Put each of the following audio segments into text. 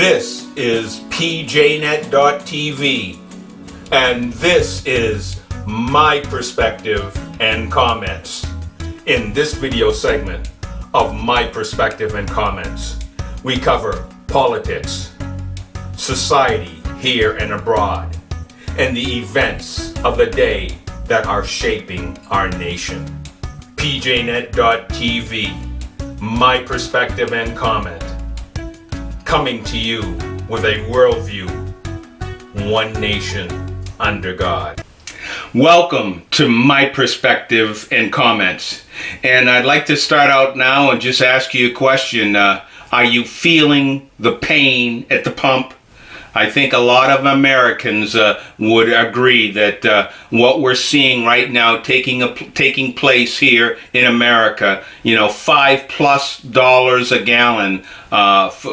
This is PJNET.TV, and this is my perspective and comments. In this video segment of My Perspective and Comments, we cover politics, society here and abroad, and the events of the day that are shaping our nation. PJNET.TV, My Perspective and Comment, coming to you with a worldview, one nation under God. Welcome to My Perspective and Comments. And I'd like to start out now and just ask you a question. Are you feeling the pain at the pump? I think a lot of Americans would agree that what we're seeing right now taking place here in America, $5+ a gallon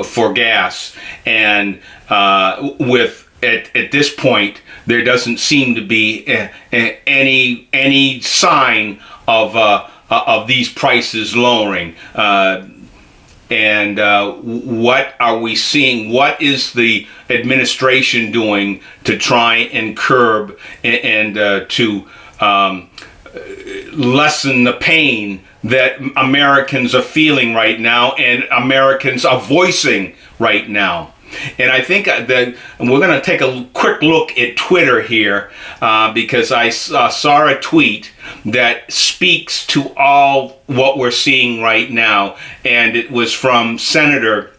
for gas, and at this point there doesn't seem to be any sign of these prices lowering. And what are we seeing? What is the administration doing to try and curb and to lessen the pain that Americans are feeling right now and Americans are voicing right now? And I think that we're going to take a quick look at Twitter here because I saw a tweet that speaks to all what we're seeing right now, and it was from Senator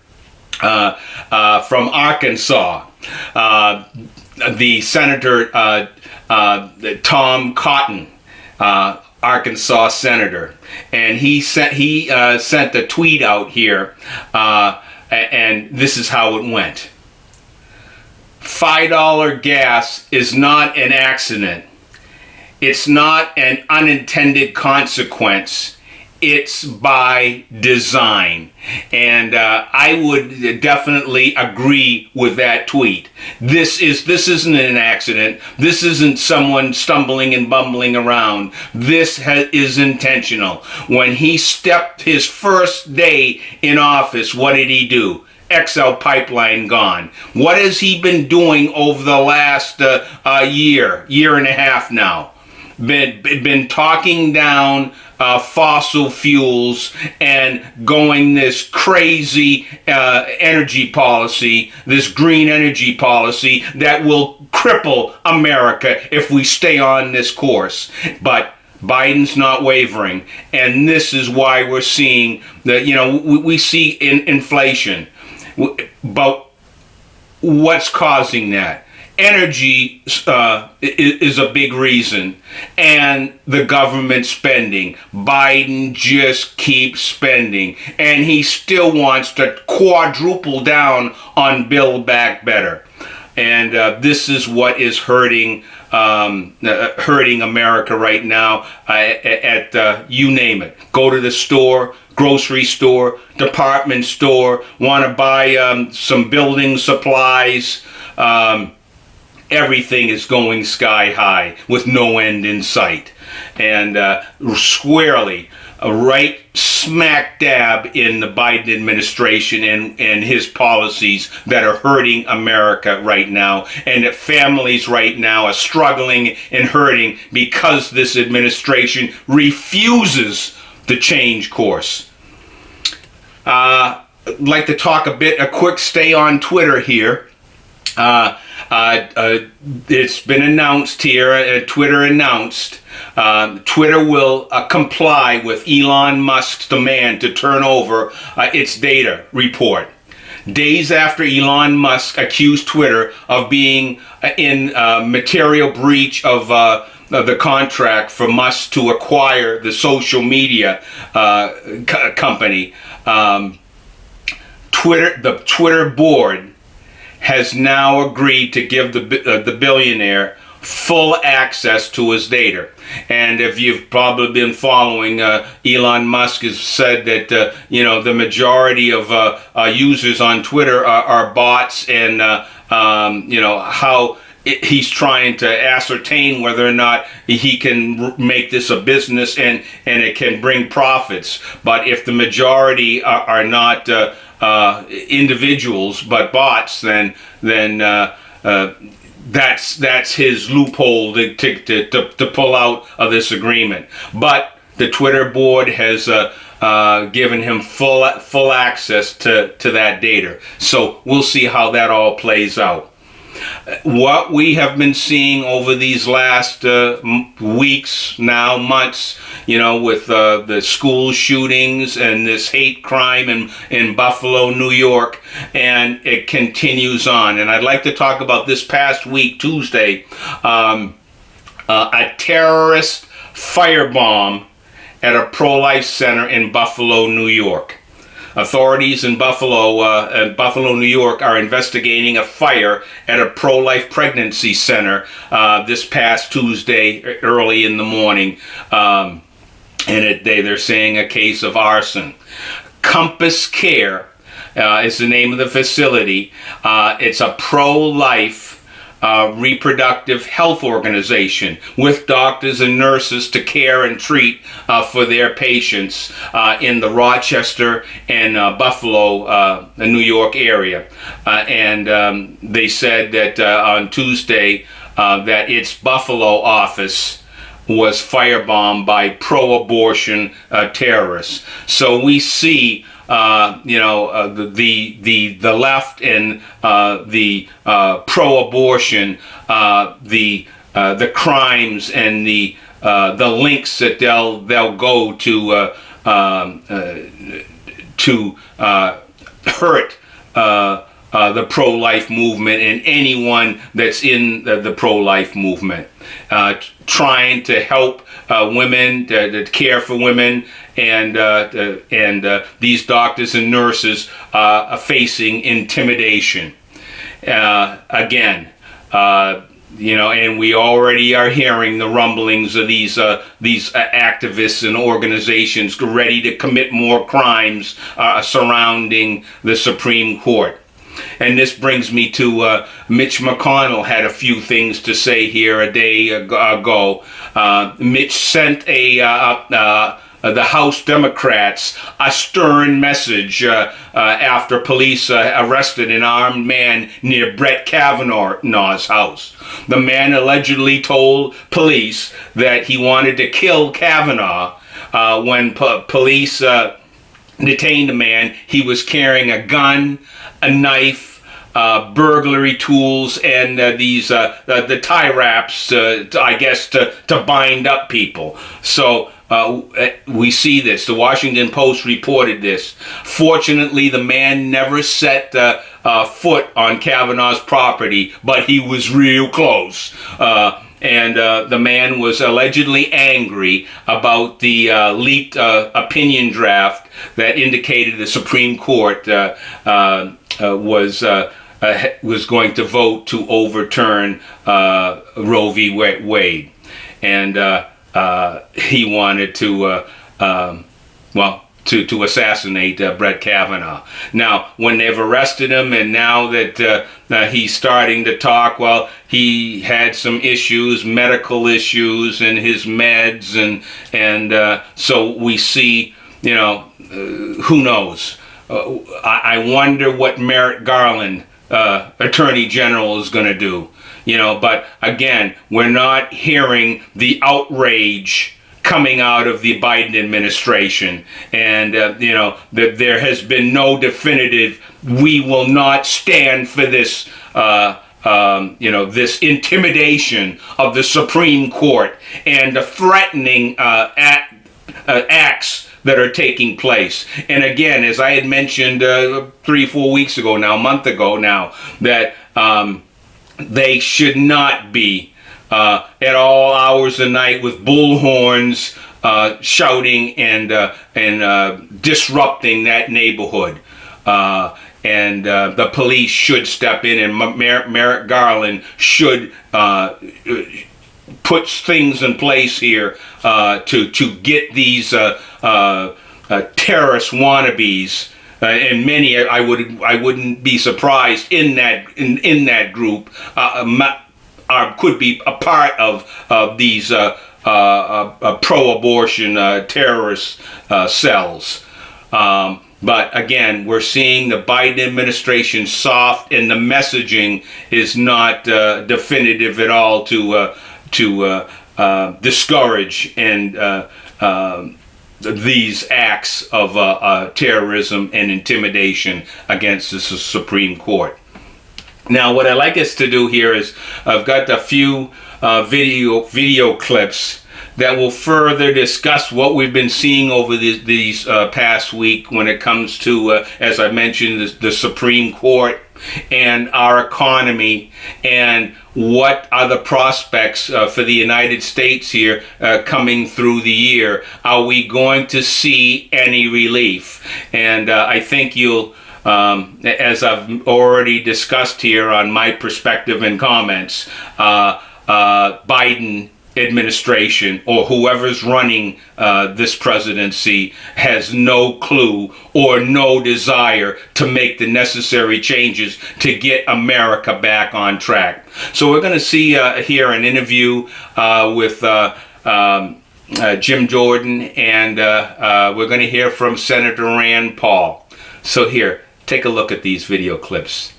from Arkansas, the Senator Tom Cotton, Arkansas Senator, and he sent a tweet out here. And this is how it went. $5 gas is not an accident. It's not an unintended consequence. It's by design. And I would definitely agree with that tweet. This isn't an accident. This isn't someone stumbling and bumbling around. This is intentional. When he stepped his first day in office, what did he do? XL pipeline gone. What has he been doing over the last year and a half now? Been talking down fossil fuels and going this crazy energy policy, this green energy policy that will cripple America if we stay on this course. But Biden's not wavering, and this is why we're seeing that, we see inflation. But what's causing that? Energy is a big reason, and the government spending. Biden just keeps spending, and he still wants to quadruple down on Build Back Better. And this is what is hurting America right now. At you name it. Go to the store, grocery store, department store, want to buy some building supplies. Everything is going sky high with no end in sight. And squarely, right smack dab in the Biden administration and his policies that are hurting America right now, and that families right now are struggling and hurting because this administration refuses to change course. I'd like to talk a quick stay on Twitter here. It's been announced here, Twitter announced, Twitter will comply with Elon Musk's demand to turn over its data report. Days after Elon Musk accused Twitter of being in material breach of the contract for Musk to acquire the social media company, the Twitter board has now agreed to give the billionaire full access to his data. And if you've probably been following, Elon Musk has said that the majority of users on Twitter are bots, and how he's trying to ascertain whether or not he can make this a business and it can bring profits. But if the majority are not individuals, but bots, then that's his loophole to pull out of this agreement. But the Twitter board has given him full access to that data. So we'll see how that all plays out. What we have been seeing over these last weeks, now months, with the school shootings and this hate crime in Buffalo, New York, and it continues on. And I'd like to talk about this past week, Tuesday, a terrorist firebomb at a pro-life center in Buffalo, New York. Authorities in Buffalo, New York are investigating a fire at a pro-life pregnancy center this past Tuesday early in the morning. And they're saying a case of arson. Compass Care is the name of the facility. It's a pro-life reproductive health organization with doctors and nurses to care and treat for their patients in the Rochester and Buffalo, New York area. And they said that on Tuesday that its Buffalo office was firebombed by pro-abortion terrorists. So we see the left and the pro-abortion, the crimes and the links that they'll go to hurt the pro-life movement and anyone that's in the pro-life movement, trying to help women, to care for women, and these doctors and nurses are facing intimidation. And we already are hearing the rumblings of these activists and organizations ready to commit more crimes surrounding the Supreme Court. And this brings me to Mitch McConnell had a few things to say here a day ago. Mitch sent the House Democrats a stern message after police arrested an armed man near Brett Kavanaugh's house. The man allegedly told police that he wanted to kill Kavanaugh. When police detained the man, he was carrying a gun, a knife, burglary tools, and the tie wraps, to bind up people. So we see this. The Washington Post reported this. Fortunately, the man never set foot on Kavanaugh's property, but he was real close. And the man was allegedly angry about the leaked opinion draft that indicated the Supreme Court was going to vote to overturn Roe v. Wade. And he wanted to assassinate Brett Kavanaugh. Now, when they've arrested him, and now that he's starting to talk, well, he had some issues, medical issues, and his meds, and so we see, who knows? I wonder what Merrick Garland, Attorney General, is going to do. But again, we're not hearing the outrage coming out of the Biden administration, and that there has been no definitive, we will not stand for this this intimidation of the Supreme Court and the threatening acts that are taking place. And again, as I had mentioned 3-4 weeks ago now, a month ago now, that they should not be at all hours of the night with bullhorns shouting and disrupting that neighborhood. And the police should step in, and Merrick Garland should put things in place here to get these terrorist wannabes. And many, I wouldn't be surprised in that group could be a part of these pro-abortion terrorist cells. But again, we're seeing the Biden administration soft, and the messaging is not definitive at all to discourage and these acts of terrorism and intimidation against the Supreme Court. Now, what I'd like us to do here is I've got a few video clips that will further discuss what we've been seeing over these past week when it comes to, as I mentioned, the Supreme Court and our economy, and what are the prospects for the United States here coming through the year. Are we going to see any relief? And I think you'll, as I've already discussed here on my perspective and comments, Biden administration or whoever's running this presidency has no clue or no desire to make the necessary changes to get America back on track. So we're going to see here an interview with Jim Jordan, and we're going to hear from Senator Rand Paul. So here, take a look at these video clips.